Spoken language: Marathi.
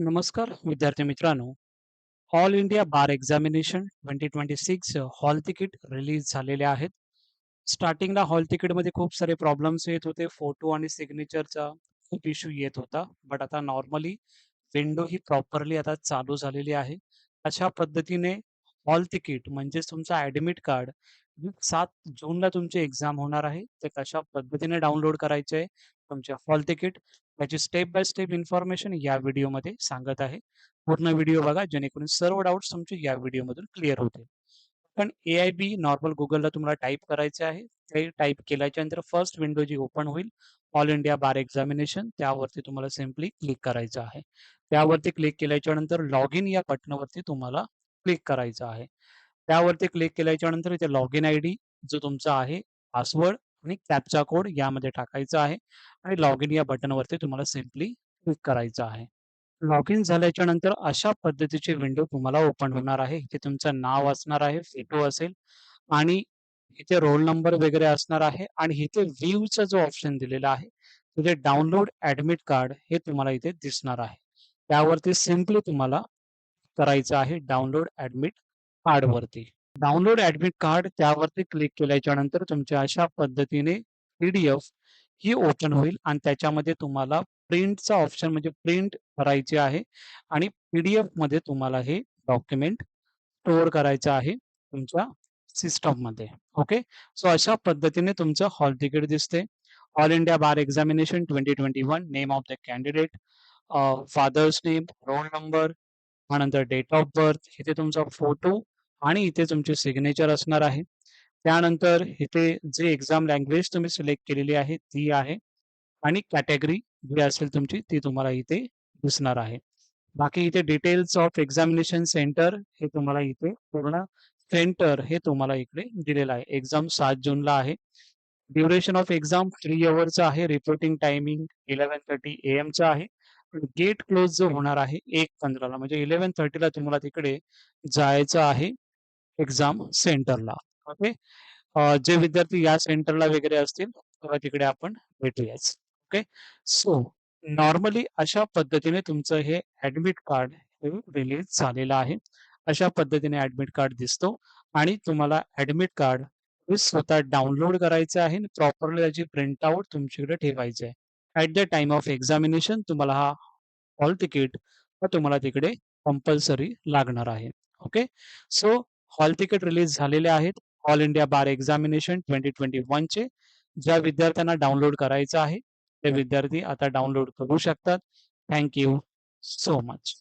नमस्कार विद्यार्थी मित्रांनो. ऑल इंडिया बार एक्झामिनेशन 2026 हॉल तिकीट रिलीज झालेले आहेत. स्टार्टिंगला हॉल तिकीटमध्ये खूप सारे प्रॉब्लेम्स येत होते. फोटो आणि सिग्नेचरचा खूप इश्यू येत होता. बट आता नॉर्मली विंडो ही प्रॉपरली आता चालू झालेली आहे. अशा पद्धतीने हॉल तिकीट म्हणजेच तुमचं ॲडमिट कार्ड 7 जूनला तुमची एक्झाम होणार आहे. ते कशा पद्धतीने डाउनलोड करायचे आहे, तुमचे हॉल तिकीट त्याची स्टेप बाय स्टेप इन्फॉर्मेशन या व्हिडिओमध्ये सांगत आहे. पूर्ण व्हिडिओ बघा जेणेकरून सर्व डाउट्स तुमचे या व्हिडिओमधून क्लिअर होतील. पण ए-आय-बी नॉर्मल Googleला तुम्हाला टाइप करायचे आहे. ते टाइप केल्याच्या नंतर फर्स्ट विंडो जी ओपन होईल, ऑल इंडिया बार एक्झामिनेशन त्यावरती तुम्हाला सिम्पली क्लिक करायचं आहे. त्यावरती क्लिक केल्याच्या नंतर लॉग इन या बटनावरती तुम्हाला क्लिक करायचं आहे. त्यावरती क्लिक केल्याच्या नंतर इथे लॉगिन आयडी जो तुमचा आहे, पासवर्ड आणि कॅप्चा कोड यामध्ये टाकायचा आहे आणि लॉग इन या बटनवरती तुम्हाला सिम्पली क्लिक करायचं आहे. लॉग इन झाल्याच्या नंतर अशा पद्धतीची विंडो तुम्हाला ओपन होणार आहे. इथे तुमचं नाव असणार आहे, फोटो असेल आणि इथे रोल नंबर वगैरे असणार आहे आणि इथे व्ह्यूचा जो ऑप्शन दिलेला आहे, तिथे डाउनलोड ॲडमिट कार्ड हे तुम्हाला इथे दिसणार आहे. त्यावरती सिम्पली तुम्हाला करायचं आहे डाउनलोड ॲडमिट कार्डवरती. डाउनलोड ॲडमिट कार्ड त्यावरती क्लिक केल्याच्या नंतर तुमच्या अशा पद्धतीने पी-डी-एफ ही ओपन होईल आणि त्याच्यामध्ये तुम्हाला प्रिंटचा ऑप्शन म्हणजे प्रिंट करायची आहे आणि पी-डी-एफमध्ये तुम्हाला हे डॉक्युमेंट स्टोअर करायचं आहे तुमच्या सिस्टममध्ये. ओके. सो अशा पद्धतीने तुमचं हॉल तिकीट दिसते. All India bar examination 2021 name of the candidate, father's name, roll number, त्यानंतर डेट ऑफ बर्थ, इथे तुमचा फोटो आणि इथे तुमची सिग्नेचर असणार आहे. त्यानंतर इथे जे एक्झाम लँग्वेज तुम्ही सिलेक्ट केलेली आहे ती आहे आणि कॅटेगरी जी असेल तुमची ती तुम्हाला इथे दिसणार आहे. बाकी इथे डिटेल्स ऑफ एक्झामिनेशन सेंटर हे तुम्हाला इथे पूर्ण सेंटर हे तुम्हाला इकडे दिलेलं आहे. एक्झाम 7 जूनला आहे. ड्युरेशन ऑफ एक्झाम 3 अवर्सचं आहे. रिपोर्टिंग टायमिंग 11:30 AM आहे. गेट क्लोज जो होणार आहे 1:15 ला म्हणजे 11:30 ला तुम्हाला तिकडे जायचं आहे एक्झाम सेंटरला. ओके. जे विद्यार्थी या सेंटरला वगैरे असतील तेव्हा तिकडे आपण भेटूयाच. ओके. सो नॉर्मली अशा पद्धतीने तुमचं हे ॲडमिट कार्ड हे रिलीज झालेलं आहे. अशा पद्धतीने ॲडमिट कार्ड दिसतो आणि तुम्हाला ॲडमिट कार्ड हे स्वतः डाउनलोड करायचं आहे आणि प्रॉपरली त्याची प्रिंटआउट तुमच्याकडे ठेवायची आहे. At the time of examination तुम्हाला हा हॉल तिकीट तुम्हाला तिकडे कंपल्सरी लागणार आहे. Okay. So hall ticket release झालेले आहेत. ऑल इंडिया बार एक्झामिनेशन 2021 चे. ज्या विद्यार्थ्यांना डाउनलोड करायचं आहे, ते विद्यार्थी आता डाउनलोड करू शकतात. Thank you so much.